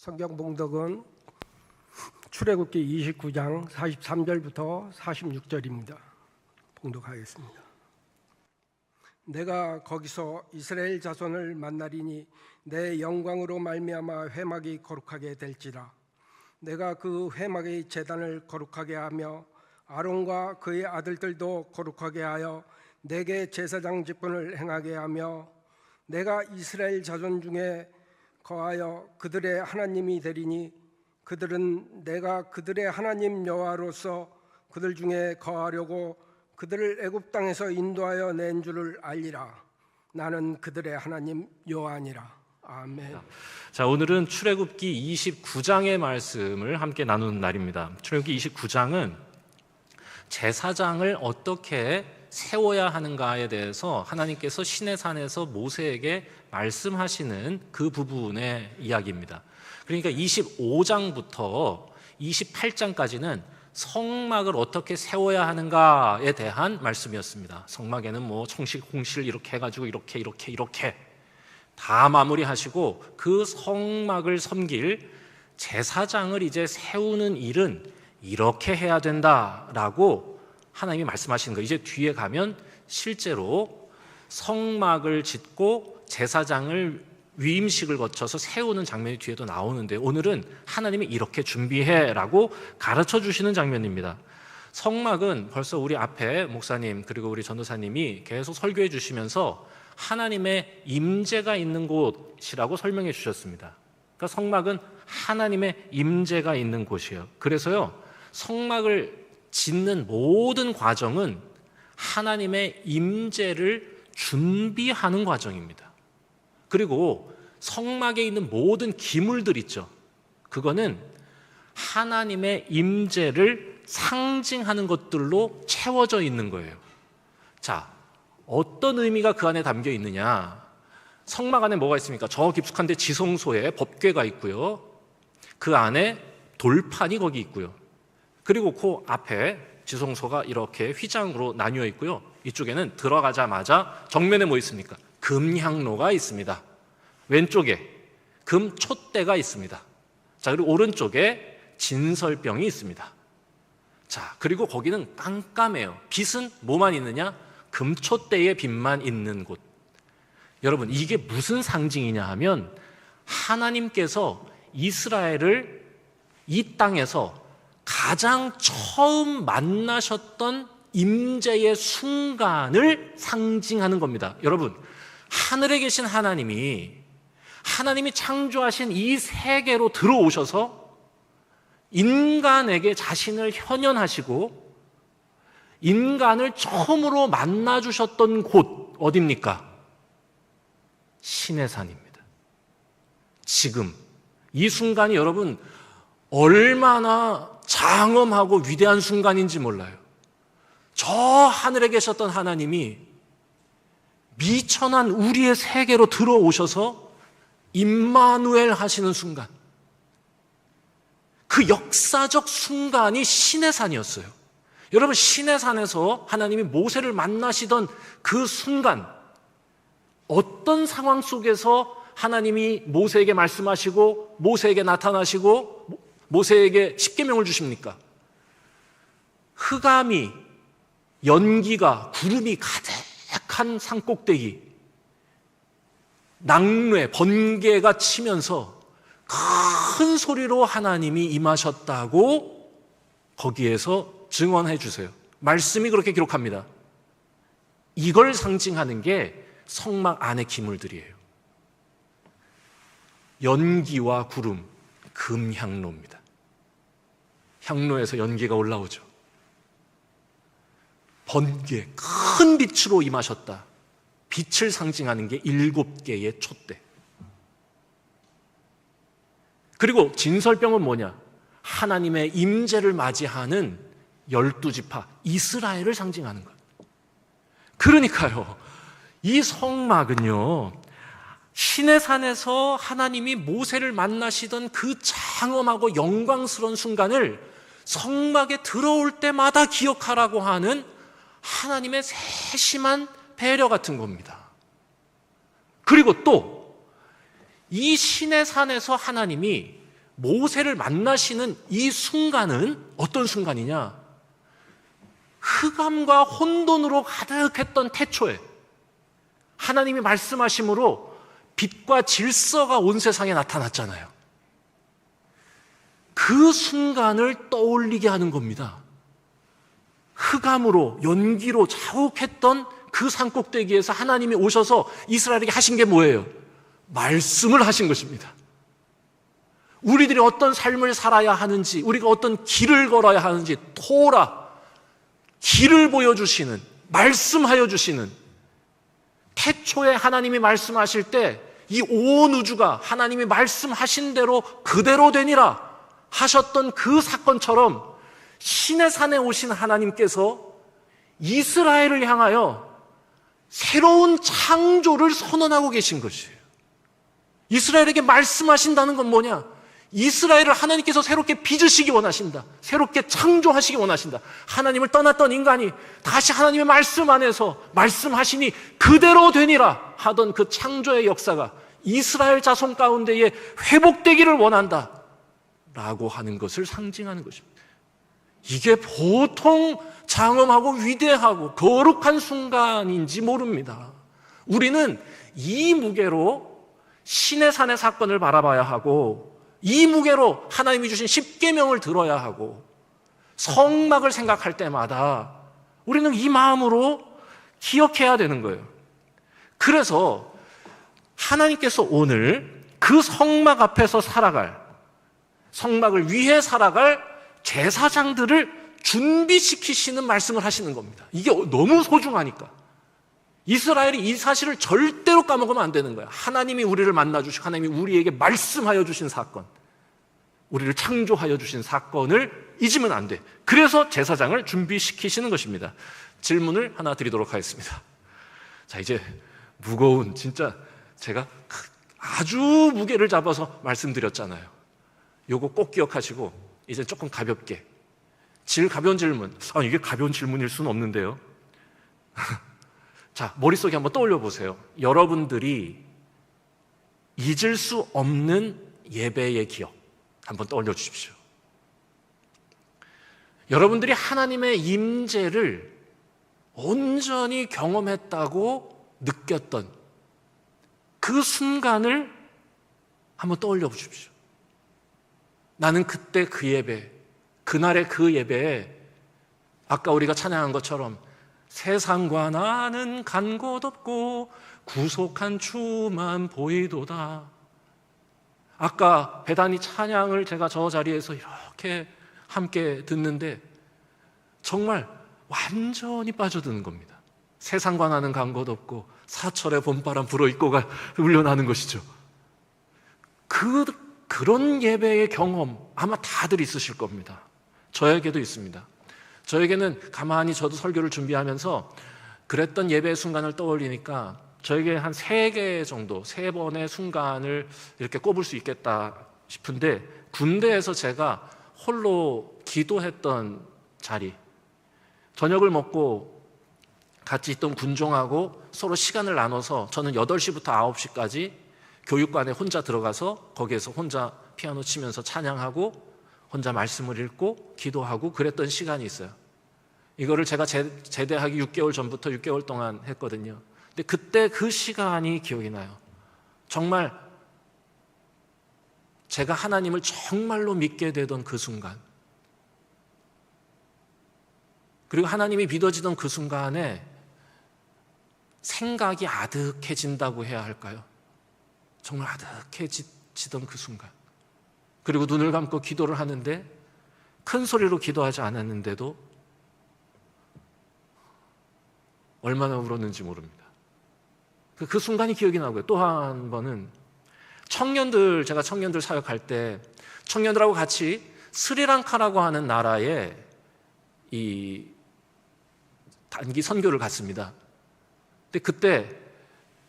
성경 봉독은 출애굽기 29장 43절부터 46절입니다. 봉독하겠습니다. 내가 거기서 이스라엘 자손을 만나리니 내 영광으로 말미암아 회막이 거룩하게 될지라. 내가 그 회막의 제단을 거룩하게 하며 아론과 그의 아들들도 거룩하게 하여 내게 제사장 직분을 행하게 하며 내가 이스라엘 자손 중에 거하여 그들의 하나님이 되리니 그들은 내가 그들의 하나님 여호와로서 그들 중에 거하려고 그들을 애굽 땅에서 인도하여 낸 줄을 알리라. 나는 그들의 하나님 여호와니라. 아멘. 자, 오늘은 출애굽기 29장의 말씀을 함께 나누는 날입니다. 출애굽기 29장은 제사장을 어떻게 세워야 하는가에 대해서 하나님께서 시내산에서 모세에게 말씀하시는 그 부분의 이야기입니다. 그러니까 25장부터 28장까지는 성막을 어떻게 세워야 하는가에 대한 말씀이었습니다. 성막에는 뭐 청실, 홍실 이렇게 해가지고 이렇게 다 마무리하시고 그 성막을 섬길 제사장을 이제 세우는 일은 이렇게 해야 된다라고 하나님이 말씀하시는 거예요. 이제 뒤에 가면 실제로 성막을 짓고 제사장을 위임식을 거쳐서 세우는 장면이 뒤에도 나오는데, 오늘은 하나님이 이렇게 준비해라고 가르쳐 주시는 장면입니다. 성막은 벌써 우리 앞에 목사님 그리고 우리 전도사님이 계속 설교해 주시면서 하나님의 임재가 있는 곳이라고 설명해 주셨습니다. 그러니까 성막은 하나님의 임재가 있는 곳이에요. 그래서요, 성막을 짓는 모든 과정은 하나님의 임재를 준비하는 과정입니다. 그리고 성막에 있는 모든 기물들 있죠. 그거는 하나님의 임재를 상징하는 것들로 채워져 있는 거예요. 자, 어떤 의미가 그 안에 담겨 있느냐? 성막 안에 뭐가 있습니까? 저 깊숙한 데 지성소에 법궤가 있고요. 그 안에 돌판이 거기 있고요. 그리고 그 앞에 지성소가 이렇게 휘장으로 나뉘어 있고요. 이쪽에는 들어가자마자 정면에 뭐 있습니까? 금향로가 있습니다. 왼쪽에 금촛대가 있습니다. 자, 그리고 오른쪽에 진설병이 있습니다. 자, 그리고 거기는 깜깜해요. 빛은 뭐만 있느냐? 금촛대의 빛만 있는 곳. 여러분, 이게 무슨 상징이냐 하면 하나님께서 이스라엘을 이 땅에서 가장 처음 만나셨던 임재의 순간을 상징하는 겁니다. 여러분, 하늘에 계신 하나님이 창조하신 이 세계로 들어오셔서 인간에게 자신을 현현하시고 인간을 처음으로 만나주셨던 곳 어디입니까? 시내산입니다. 지금 이 순간이 여러분 얼마나 장엄하고 위대한 순간인지 몰라요. 저 하늘에 계셨던 하나님이 미천한 우리의 세계로 들어오셔서 임마누엘 하시는 순간, 그 역사적 순간이 시내산이었어요. 여러분, 시내산에서 하나님이 모세를 만나시던 그 순간, 어떤 상황 속에서 하나님이 모세에게 말씀하시고 모세에게 나타나시고 모세에게 십계명을 주십니까? 흑암이, 연기가, 구름이 가득한 산꼭대기, 낙뢰, 번개가 치면서 큰 소리로 하나님이 임하셨다고 거기에서 증언해 주세요. 말씀이 그렇게 기록합니다. 이걸 상징하는 게 성막 안의 기물들이에요. 연기와 구름, 금향로입니다. 향로에서 연기가 올라오죠. 번개, 큰 빛으로 임하셨다. 빛을 상징하는 게 7개의 촛대. 그리고 진설병은 뭐냐? 하나님의 임재를 맞이하는 12지파 이스라엘을 상징하는 거예요. 그러니까요, 이 성막은요, 시내산에서 하나님이 모세를 만나시던 그 장엄하고 영광스러운 순간을 성막에 들어올 때마다 기억하라고 하는 하나님의 세심한 배려 같은 겁니다. 그리고 또 이 시내산에서 하나님이 모세를 만나시는 이 순간은 어떤 순간이냐? 흑암과 혼돈으로 가득했던 태초에 하나님이 말씀하심으로 빛과 질서가 온 세상에 나타났잖아요. 그 순간을 떠올리게 하는 겁니다. 흑암으로 연기로 자욱했던 그 산꼭대기에서 하나님이 오셔서 이스라엘에게 하신 게 뭐예요? 말씀을 하신 것입니다. 우리들이 어떤 삶을 살아야 하는지, 우리가 어떤 길을 걸어야 하는지 토라, 길을 보여주시는, 말씀하여 주시는, 태초에 하나님이 말씀하실 때 이 온 우주가 하나님이 말씀하신 대로 그대로 되니라 하셨던 그 사건처럼 신의 산에 오신 하나님께서 이스라엘을 향하여 새로운 창조를 선언하고 계신 것이에요. 이스라엘에게 말씀하신다는 건 뭐냐? 이스라엘을 하나님께서 새롭게 빚으시기 원하신다. 새롭게 창조하시기 원하신다. 하나님을 떠났던 인간이 다시 하나님의 말씀 안에서 말씀하시니 그대로 되니라 하던 그 창조의 역사가 이스라엘 자손 가운데에 회복되기를 원한다 라고 하는 것을 상징하는 것입니다. 이게 보통 장엄하고 위대하고 거룩한 순간인지 모릅니다. 우리는 이 무게로 신의 산의 사건을 바라봐야 하고, 이 무게로 하나님이 주신 십계명을 들어야 하고, 성막을 생각할 때마다 우리는 이 마음으로 기억해야 되는 거예요. 그래서 하나님께서 오늘 그 성막 앞에서 살아갈, 성막을 위해 살아갈 제사장들을 준비시키시는 말씀을 하시는 겁니다. 이게 너무 소중하니까. 이스라엘이 이 사실을 절대로 까먹으면 안 되는 거야. 하나님이 우리를 만나주시고 하나님이 우리에게 말씀하여 주신 사건, 우리를 창조하여 주신 사건을 잊으면 안 돼. 그래서 제사장을 준비시키시는 것입니다. 질문을 하나 드리도록 하겠습니다. 자, 이제 무거운, 진짜 제가 아주 무게를 잡아서 말씀드렸잖아요. 요거 꼭 기억하시고 이제 조금 가볍게, 질 가벼운 질문. 이게 가벼운 질문일 수는 없는데요. 자, 머릿속에 한번 떠올려 보세요. 여러분들이 잊을 수 없는 예배의 기억 한번 떠올려 주십시오. 여러분들이 하나님의 임재를 온전히 경험했다고 느꼈던 그 순간을 한번 떠올려 보십시오. 나는 그때 그 예배, 그날의 그 예배에 아까 우리가 찬양한 것처럼 세상과 나는 간 곳 없고 구속한 주만 보이도다. 아까 배단이 찬양을 제가 저 자리에서 이렇게 함께 듣는데 정말 완전히 빠져드는 겁니다. 세상과 나는 간 곳 없고 사철의 봄바람 불어입고가 울려나는 것이죠. 그런 예배의 경험 아마 다들 있으실 겁니다. 저에게도 있습니다. 저에게는 가만히 저도 설교를 준비하면서 그랬던 예배의 순간을 떠올리니까 저에게 한 3개 정도, 3번의 순간을 이렇게 꼽을 수 있겠다 싶은데, 군대에서 제가 홀로 기도했던 자리, 저녁을 먹고 같이 있던 군종하고 서로 시간을 나눠서 저는 8시부터 9시까지 교육관에 혼자 들어가서 거기에서 혼자 피아노 치면서 찬양하고 혼자 말씀을 읽고 기도하고 그랬던 시간이 있어요. 이거를 제가 제대하기 6개월 전부터 6개월 동안 했거든요. 근데 그때 그 시간이 기억이 나요. 정말 제가 하나님을 정말로 믿게 되던 그 순간, 그리고 하나님이 믿어지던 그 순간에 생각이 아득해진다고 해야 할까요? 정말 아득해지던 그 순간, 그리고 눈을 감고 기도를 하는데 큰 소리로 기도하지 않았는데도 얼마나 울었는지 모릅니다. 그 순간이 기억이 나고요. 또 한 번은 제가 청년들 사역할 때 청년들하고 같이 스리랑카라고 하는 나라에 이 단기 선교를 갔습니다. 근데 그때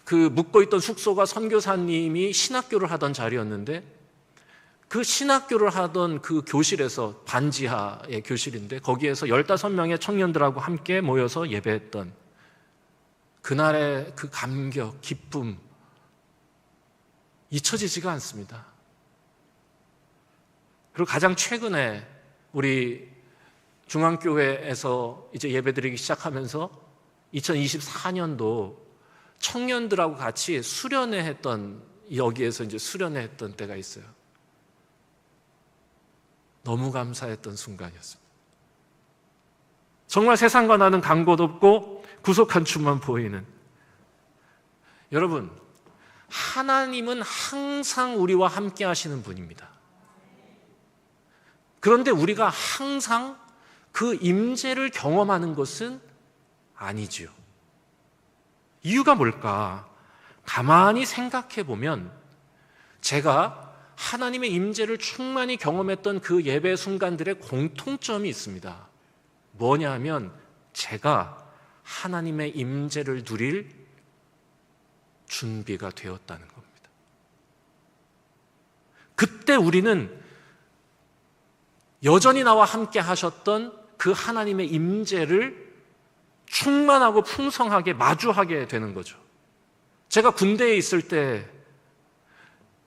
그 묵고 있던 숙소가 선교사님이 신학교를 하던 자리였는데, 그 신학교를 하던 그 교실에서, 반지하의 교실인데 거기에서 15명의 청년들하고 함께 모여서 예배했던 그날의 그 감격, 기쁨 잊혀지지가 않습니다. 그리고 가장 최근에 우리 중앙교회에서 이제 예배드리기 시작하면서 2024년도 청년들하고 같이 수련회 했던, 여기에서 이제 수련회 했던 때가 있어요. 너무 감사했던 순간이었습니다. 정말 세상과 나는 간 곳 없고 구속한 춤만 보이는. 여러분, 하나님은 항상 우리와 함께 하시는 분입니다. 그런데 우리가 항상 그 임재를 경험하는 것은 아니지요. 이유가 뭘까? 가만히 생각해 보면 제가 하나님의 임재를 충만히 경험했던 그 예배 순간들의 공통점이 있습니다. 뭐냐 하면 제가 하나님의 임재를 누릴 준비가 되었다는 겁니다. 그때 우리는 여전히 나와 함께 하셨던 그 하나님의 임재를 충만하고 풍성하게 마주하게 되는 거죠. 제가 군대에 있을 때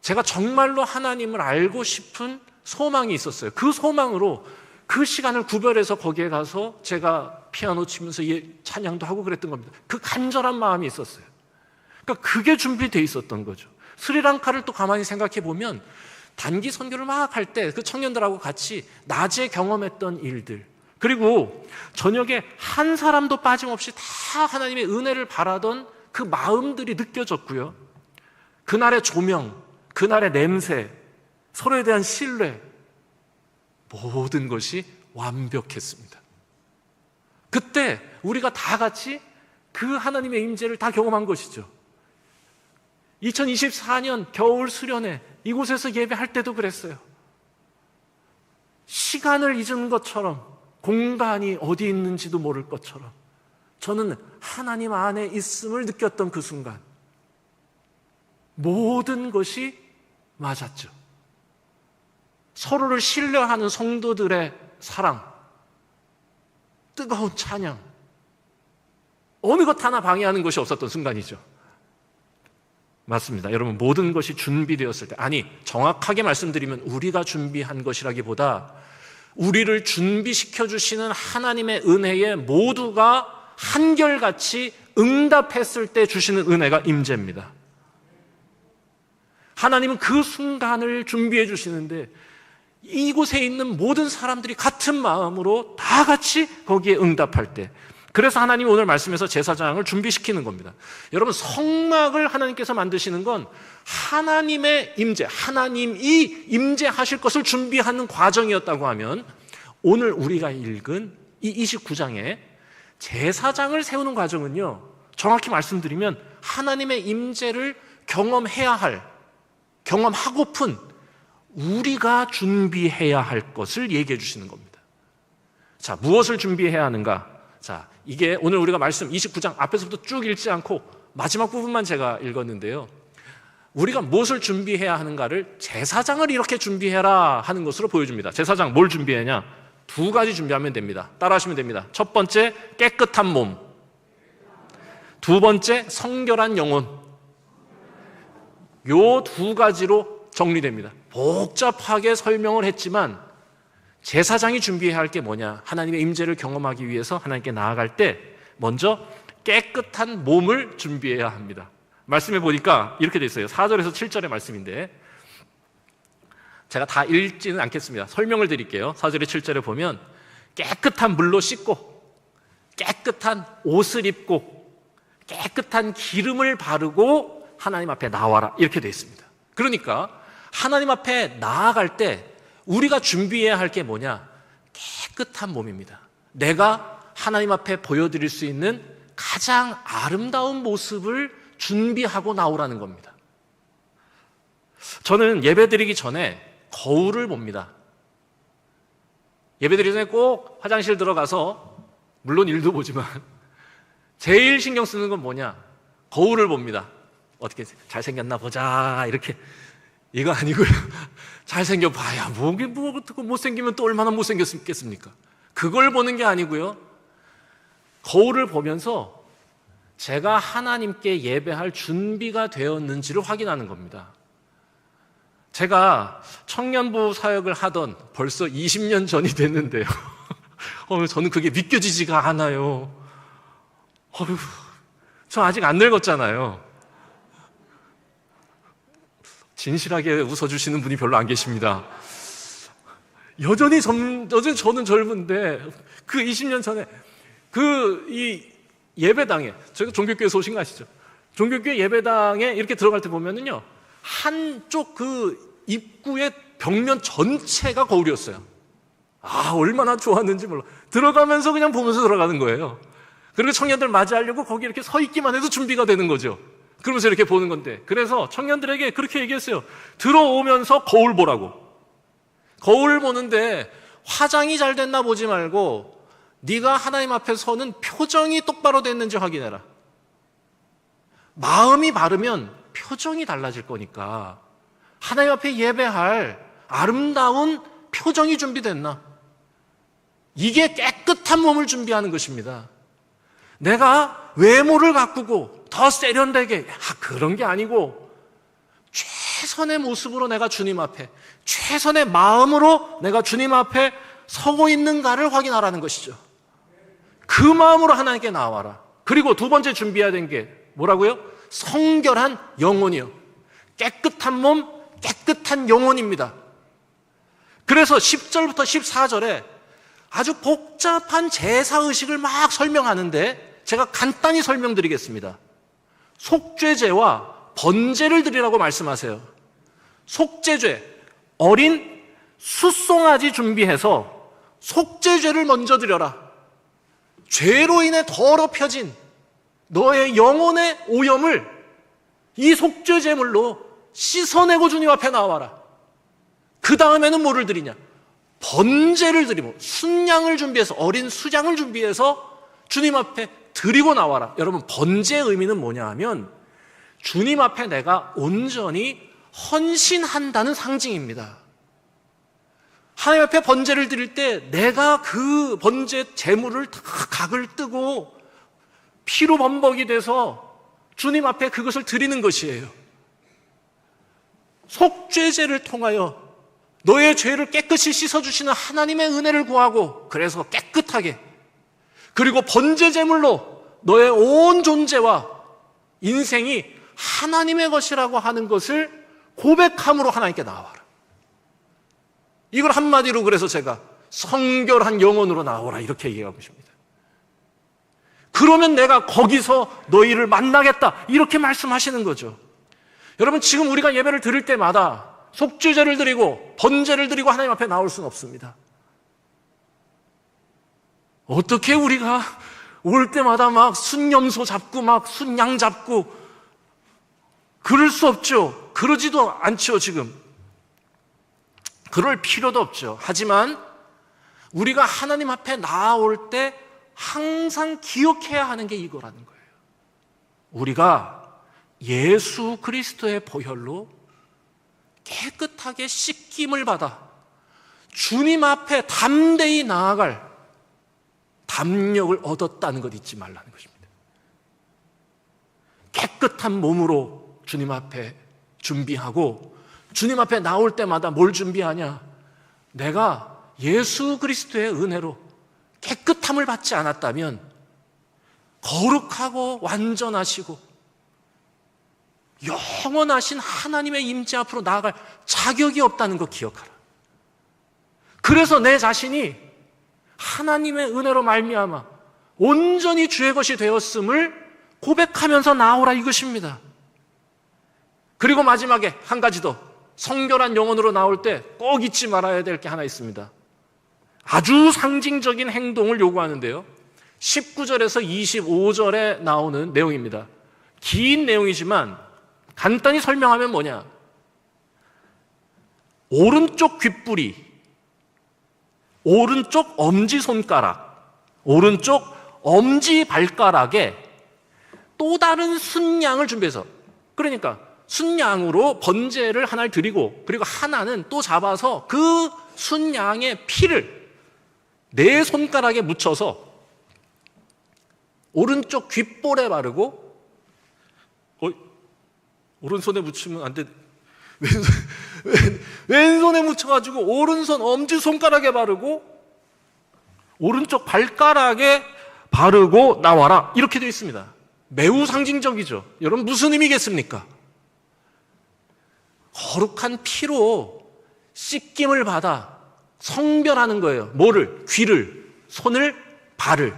제가 정말로 하나님을 알고 싶은 소망이 있었어요. 그 소망으로 그 시간을 구별해서 거기에 가서 제가 피아노 치면서 찬양도 하고 그랬던 겁니다. 그 간절한 마음이 있었어요. 그러니까 그게 준비되어 있었던 거죠. 스리랑카를 또 가만히 생각해 보면 단기 선교를 막 할 때 그 청년들하고 같이 낮에 경험했던 일들, 그리고 저녁에 한 사람도 빠짐없이 다 하나님의 은혜를 바라던 그 마음들이 느껴졌고요. 그날의 조명, 그날의 냄새, 서로에 대한 신뢰, 모든 것이 완벽했습니다. 그때 우리가 다 같이 그 하나님의 임재를 다 경험한 것이죠. 2024년 겨울 수련회 이곳에서 예배할 때도 그랬어요. 시간을 잊은 것처럼, 공간이 어디 있는지도 모를 것처럼 저는 하나님 안에 있음을 느꼈던 그 순간 모든 것이 맞았죠. 서로를 신뢰하는 성도들의 사랑, 뜨거운 찬양, 어느 것 하나 방해하는 것이 없었던 순간이죠. 맞습니다. 여러분, 모든 것이 준비되었을 때, 아니, 정확하게 말씀드리면 우리가 준비한 것이라기보다 우리를 준비시켜 주시는 하나님의 은혜에 모두가 한결같이 응답했을 때 주시는 은혜가 임재입니다. 하나님은 그 순간을 준비해 주시는데 이곳에 있는 모든 사람들이 같은 마음으로 다 같이 거기에 응답할 때, 그래서 하나님이 오늘 말씀에서 제사장을 준비시키는 겁니다. 여러분, 성막을 하나님께서 만드시는 건 하나님의 임재, 하나님이 임재하실 것을 준비하는 과정이었다고 하면 오늘 우리가 읽은 이 29장에 제사장을 세우는 과정은요, 정확히 말씀드리면 하나님의 임재를 경험해야 할, 경험하고픈 우리가 준비해야 할 것을 얘기해 주시는 겁니다. 자, 무엇을 준비해야 하는가? 자, 이게 오늘 우리가 말씀 29장 앞에서부터 쭉 읽지 않고 마지막 부분만 제가 읽었는데요. 우리가 무엇을 준비해야 하는가를 제사장을 이렇게 준비해라 하는 것으로 보여줍니다. 제사장 뭘 준비하냐? 두 가지 준비하면 됩니다. 따라하시면 됩니다. 첫 번째, 깨끗한 몸. 두 번째, 성결한 영혼. 요 두 가지로 정리됩니다. 복잡하게 설명을 했지만 제사장이 준비해야 할 게 뭐냐? 하나님의 임재를 경험하기 위해서 하나님께 나아갈 때 먼저 깨끗한 몸을 준비해야 합니다. 말씀해 보니까 이렇게 돼 있어요. 4절에서 7절의 말씀인데 제가 다 읽지는 않겠습니다. 설명을 드릴게요. 4절에 7절에 보면 깨끗한 물로 씻고 깨끗한 옷을 입고 깨끗한 기름을 바르고 하나님 앞에 나와라, 이렇게 돼 있습니다. 그러니까 하나님 앞에 나아갈 때 우리가 준비해야 할 게 뭐냐? 깨끗한 몸입니다. 내가 하나님 앞에 보여드릴 수 있는 가장 아름다운 모습을 준비하고 나오라는 겁니다. 저는 예배드리기 전에 거울을 봅니다. 예배드리기 전에 꼭 화장실 들어가서, 물론 일도 보지만 제일 신경 쓰는 건 뭐냐? 거울을 봅니다. 어떻게 잘생겼나 보자, 이렇게. 이거 아니고요. 잘생겨봐야 뭐 못생기면 또 얼마나 못생겼겠습니까? 그걸 보는 게 아니고요. 거울을 보면서 제가 하나님께 예배할 준비가 되었는지를 확인하는 겁니다. 제가 청년부 사역을 하던 벌써 20년 전이 됐는데요. 저는 그게 믿겨지지가 않아요. 저 아직 안 늙었잖아요. 진실하게 웃어주시는 분이 별로 안 계십니다. 여전히 저는 젊은데, 그 20년 전에, 이 예배당에, 저희가 종교교회에서 오신 거 아시죠? 종교교회 예배당에 이렇게 들어갈 때 보면은요, 한쪽 그 입구의 벽면 전체가 거울이었어요. 얼마나 좋았는지 몰라. 들어가면서 그냥 보면서 들어가는 거예요. 그리고 청년들 맞이하려고 거기 이렇게 서 있기만 해도 준비가 되는 거죠. 그러면서 이렇게 보는 건데, 그래서 청년들에게 그렇게 얘기했어요. 들어오면서 거울 보라고. 거울 보는데 화장이 잘 됐나 보지 말고 네가 하나님 앞에 서는 표정이 똑바로 됐는지 확인해라. 마음이 바르면 표정이 달라질 거니까 하나님 앞에 예배할 아름다운 표정이 준비됐나? 이게 깨끗한 몸을 준비하는 것입니다. 내가 외모를 가꾸고 더 세련되게 그런 게 아니고 최선의 모습으로 내가 주님 앞에, 최선의 마음으로 내가 주님 앞에 서고 있는가를 확인하라는 것이죠. 그 마음으로 하나님께 나와라. 그리고 두 번째 준비해야 되는 게 뭐라고요? 성결한 영혼이요. 깨끗한 몸, 깨끗한 영혼입니다. 그래서 10절부터 14절에 아주 복잡한 제사의식을 막 설명하는데 제가 간단히 설명드리겠습니다. 속죄제와 번제를 드리라고 말씀하세요. 속죄죄, 어린 숫송아지 준비해서 속죄죄를 먼저 드려라. 죄로 인해 더럽혀진 너의 영혼의 오염을 이 속죄제물로 씻어내고 주님 앞에 나와라. 그 다음에는 뭐를 드리냐? 번제를 드리고 순양을 준비해서, 어린 수장을 준비해서 주님 앞에 드리고 나와라. 여러분, 번제의 의미는 뭐냐 하면 주님 앞에 내가 온전히 헌신한다는 상징입니다. 하나님 앞에 번제를 드릴 때 내가 그 번제 제물을 다 각을 뜨고 피로 범벅이 돼서 주님 앞에 그것을 드리는 것이에요. 속죄제를 통하여 너의 죄를 깨끗이 씻어주시는 하나님의 은혜를 구하고, 그래서 깨끗하게, 그리고 번제 제물로 너의 온 존재와 인생이 하나님의 것이라고 하는 것을 고백함으로 하나님께 나와라. 이걸 한마디로 그래서 제가 성결한 영혼으로 나오라 이렇게 얘기하고 있습니다. 그러면 내가 거기서 너희를 만나겠다 이렇게 말씀하시는 거죠. 여러분, 지금 우리가 예배를 드릴 때마다 속죄제를 드리고 번제를 드리고 하나님 앞에 나올 수는 없습니다. 어떻게 우리가 올 때마다 막 순염소 잡고 막 순양 잡고 그럴 수 없죠. 그러지도 않죠. 지금 그럴 필요도 없죠. 하지만 우리가 하나님 앞에 나올 때 항상 기억해야 하는 게 이거라는 거예요. 우리가 예수 그리스도의 보혈로 깨끗하게 씻김을 받아 주님 앞에 담대히 나아갈 담력을 얻었다는 것 잊지 말라는 것입니다. 깨끗한 몸으로 주님 앞에 준비하고, 주님 앞에 나올 때마다 뭘 준비하냐? 내가 예수 그리스도의 은혜로 깨끗함을 받지 않았다면 거룩하고 완전하시고 영원하신 하나님의 임재 앞으로 나아갈 자격이 없다는 거 기억하라. 그래서 내 자신이 하나님의 은혜로 말미암아 온전히 주의 것이 되었음을 고백하면서 나오라 이것입니다. 그리고 마지막에 한 가지 더, 성결한 영혼으로 나올 때 꼭 잊지 말아야 될 게 하나 있습니다. 아주 상징적인 행동을 요구하는데요, 19절에서 25절에 나오는 내용입니다. 긴 내용이지만 간단히 설명하면 뭐냐? 오른쪽 귓불이, 오른쪽 엄지손가락, 오른쪽 엄지발가락에 또 다른 순양을 준비해서, 그러니까 순양으로 번제를 하나를 드리고, 그리고 하나는 또 잡아서 그 순양의 피를 내 손가락에 묻혀서 오른쪽 귓볼에 바르고, 오른손에 묻히면 안 돼. 왼손에 묻혀가지고 오른손 엄지손가락에 바르고 오른쪽 발가락에 바르고 나와라, 이렇게 되어 있습니다. 매우 상징적이죠. 여러분, 무슨 의미겠습니까? 거룩한 피로 씻김을 받아 성별하는 거예요. 뭐를? 귀를, 손을, 발을.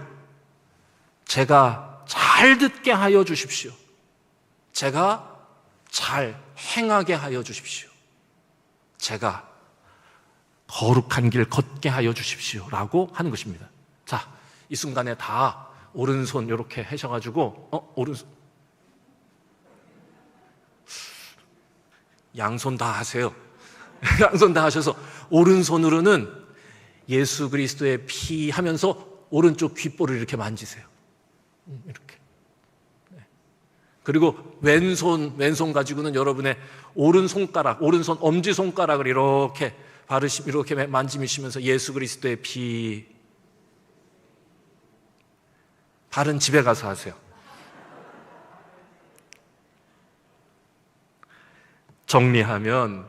제가 잘 듣게 하여 주십시오. 제가 잘 행하게 하여 주십시오. 제가 거룩한 길 걷게 하여 주십시오 라고 하는 것입니다. 자, 이 순간에 다 오른손 이렇게 하셔가지고 오른손, 양손 다 하세요. 양손 다 하셔서 오른손으로는 예수 그리스도의 피 하면서 오른쪽 귓볼을 이렇게 만지세요. 이렇게. 그리고 왼손 가지고는 여러분의 오른손가락, 오른손 엄지손가락을 이렇게 이렇게 만지시면서 예수 그리스도의 피. 발은 집에 가서 하세요. 정리하면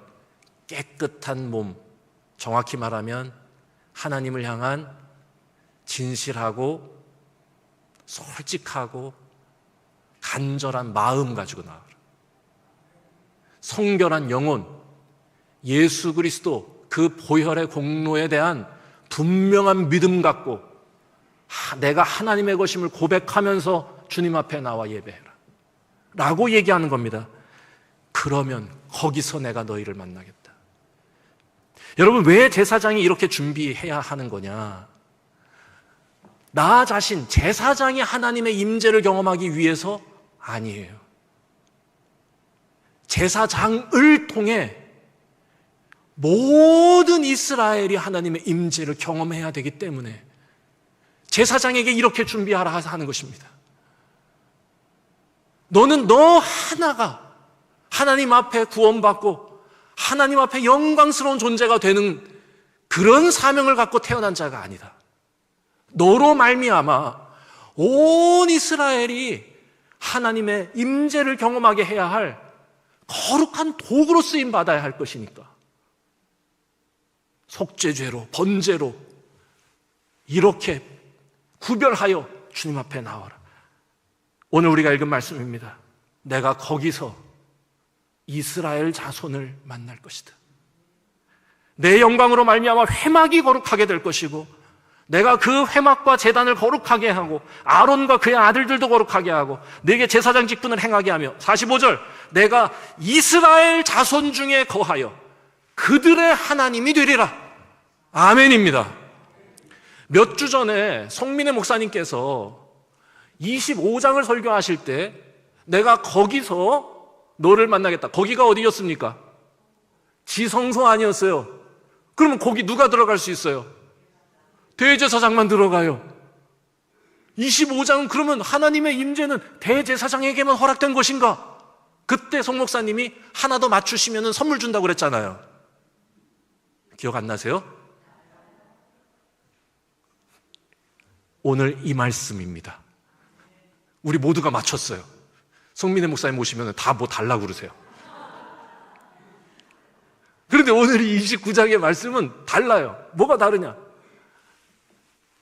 깨끗한 몸, 정확히 말하면 하나님을 향한 진실하고 솔직하고 간절한 마음 가지고 나와라. 성결한 영혼, 예수 그리스도 그 보혈의 공로에 대한 분명한 믿음 갖고 내가 하나님의 것임을 고백하면서 주님 앞에 나와 예배해라 라고 얘기하는 겁니다. 그러면 거기서 내가 너희를 만나겠다. 여러분, 왜 제사장이 이렇게 준비해야 하는 거냐? 나 자신, 제사장이 하나님의 임재를 경험하기 위해서 아니에요. 제사장을 통해 모든 이스라엘이 하나님의 임재를 경험해야 되기 때문에 제사장에게 이렇게 준비하라 하는 것입니다. 너는 너 하나가 하나님 앞에 구원받고 하나님 앞에 영광스러운 존재가 되는 그런 사명을 갖고 태어난 자가 아니다. 너로 말미암아 온 이스라엘이 하나님의 임재를 경험하게 해야 할 거룩한 도구로 쓰임 받아야 할 것이니까 속죄죄로, 번제로 이렇게 구별하여 주님 앞에 나와라. 오늘 우리가 읽은 말씀입니다. 내가 거기서 이스라엘 자손을 만날 것이다. 내 영광으로 말미암아 회막이 거룩하게 될 것이고 내가 그 회막과 제단을 거룩하게 하고 아론과 그의 아들들도 거룩하게 하고 내게 제사장 직분을 행하게 하며 45절 내가 이스라엘 자손 중에 거하여 그들의 하나님이 되리라. 아멘입니다. 몇 주 전에 송민혜 목사님께서 25장을 설교하실 때 내가 거기서 너를 만나겠다. 거기가 어디였습니까? 지성소 아니었어요. 그러면 거기 누가 들어갈 수 있어요? 대제사장만 들어가요. 25장은 그러면 하나님의 임재는 대제사장에게만 허락된 것인가? 그때 송 목사님이 하나 더 맞추시면 선물 준다고 그랬잖아요. 기억 안 나세요? 오늘 이 말씀입니다. 우리 모두가 맞췄어요. 송민혜 목사님 모시면 다 뭐 달라고 그러세요. 그런데 오늘 이 29장의 말씀은 달라요. 뭐가 다르냐?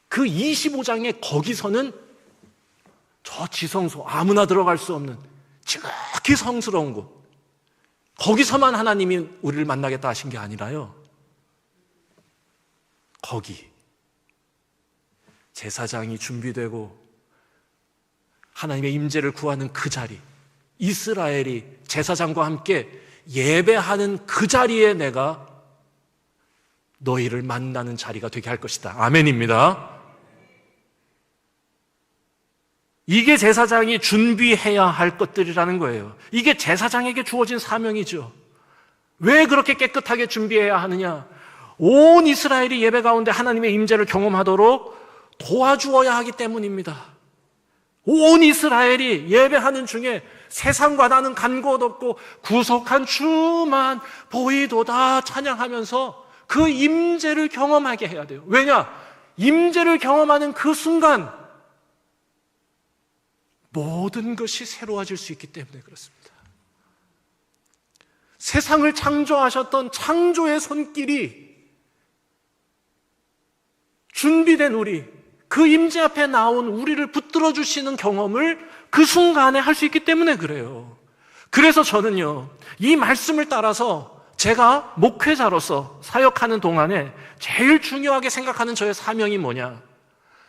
그 25장에 거기서는 저 지성소, 아무나 들어갈 수 없는 지극히 성스러운 곳, 거기서만 하나님이 우리를 만나겠다 하신 게 아니라요, 거기 제사장이 준비되고 하나님의 임재를 구하는 그 자리, 이스라엘이 제사장과 함께 예배하는 그 자리에 내가 너희를 만나는 자리가 되게 할 것이다. 아멘입니다. 이게 제사장이 준비해야 할 것들이라는 거예요. 이게 제사장에게 주어진 사명이죠. 왜 그렇게 깨끗하게 준비해야 하느냐? 온 이스라엘이 예배 가운데 하나님의 임재를 경험하도록 도와주어야 하기 때문입니다. 온 이스라엘이 예배하는 중에 세상과 나는 간 곳 없고 구속한 주만 보이도다 찬양하면서 그 임재를 경험하게 해야 돼요. 왜냐? 임재를 경험하는 그 순간 모든 것이 새로워질 수 있기 때문에 그렇습니다. 세상을 창조하셨던 창조의 손길이 준비된 우리, 그 임재 앞에 나온 우리를 붙들어 주시는 경험을 그 순간에 할 수 있기 때문에 그래요. 그래서 저는요, 이 말씀을 따라서 제가 목회자로서 사역하는 동안에 제일 중요하게 생각하는 저의 사명이 뭐냐?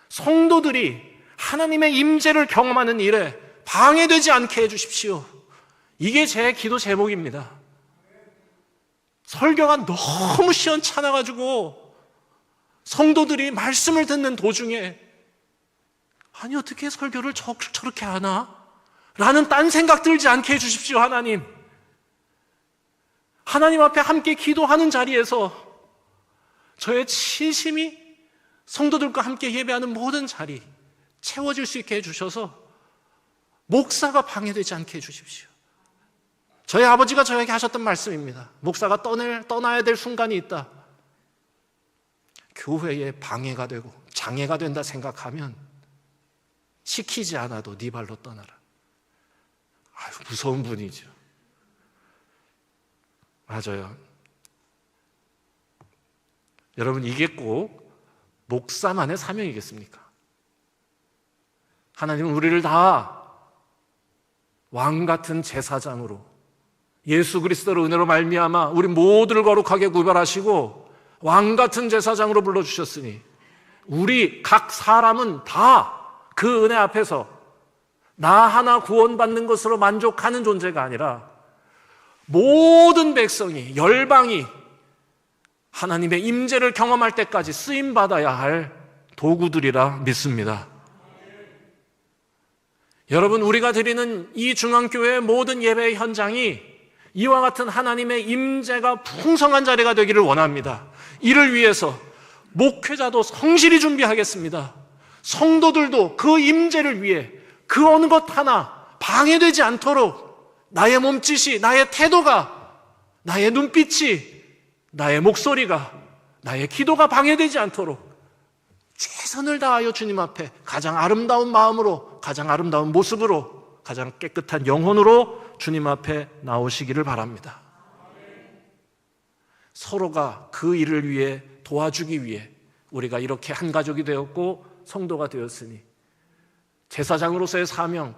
성도들이 하나님의 임재를 경험하는 일에 방해되지 않게 해주십시오. 이게 제 기도 제목입니다. 설교가 너무 시원찮아가지고 성도들이 말씀을 듣는 도중에 아니 어떻게 설교를 저렇게 하나? 라는 딴 생각 들지 않게 해주십시오. 하나님, 하나님 앞에 함께 기도하는 자리에서 저의 진심이 성도들과 함께 예배하는 모든 자리 채워질 수 있게 해주셔서 목사가 방해되지 않게 해주십시오. 저희 아버지가 저에게 하셨던 말씀입니다. 목사가 떠나야 될 순간이 있다. 교회에 방해가 되고 장애가 된다 생각하면 시키지 않아도 네 발로 떠나라. 아유, 무서운 분이죠. 맞아요. 여러분, 이게 꼭 목사만의 사명이겠습니까? 하나님은 우리를 다 왕 같은 제사장으로 예수 그리스도의 은혜로 말미암아 우리 모두를 거룩하게 구별하시고 왕 같은 제사장으로 불러주셨으니 우리 각 사람은 다 그 은혜 앞에서 나 하나 구원받는 것으로 만족하는 존재가 아니라 모든 백성이, 열방이 하나님의 임재를 경험할 때까지 쓰임받아야 할 도구들이라 믿습니다. 여러분, 우리가 드리는 이 중앙교회의 모든 예배의 현장이 이와 같은 하나님의 임재가 풍성한 자리가 되기를 원합니다. 이를 위해서 목회자도 성실히 준비하겠습니다. 성도들도 그 임재를 위해 그 어느 것 하나 방해되지 않도록 나의 몸짓이, 나의 태도가, 나의 눈빛이, 나의 목소리가, 나의 기도가 방해되지 않도록 최선을 다하여 주님 앞에 가장 아름다운 마음으로, 가장 아름다운 모습으로, 가장 깨끗한 영혼으로 주님 앞에 나오시기를 바랍니다. 서로가 그 일을 위해 도와주기 위해 우리가 이렇게 한 가족이 되었고 성도가 되었으니 제사장으로서의 사명,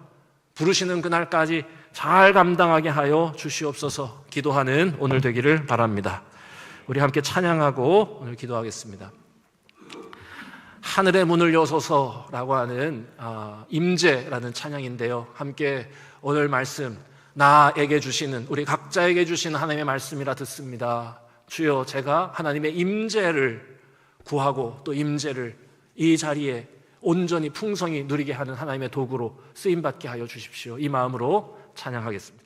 부르시는 그날까지 잘 감당하게 하여 주시옵소서 기도하는 오늘 되기를 바랍니다. 우리 함께 찬양하고 오늘 기도하겠습니다. 하늘의 문을 여소서라고 하는 임재라는 찬양인데요, 함께 오늘 말씀 나에게 주시는, 우리 각자에게 주시는 하나님의 말씀이라 듣습니다. 주여, 제가 하나님의 임재를 구하고 또 임재를 이 자리에 온전히 풍성히 누리게 하는 하나님의 도구로 쓰임받게 하여 주십시오. 이 마음으로 찬양하겠습니다.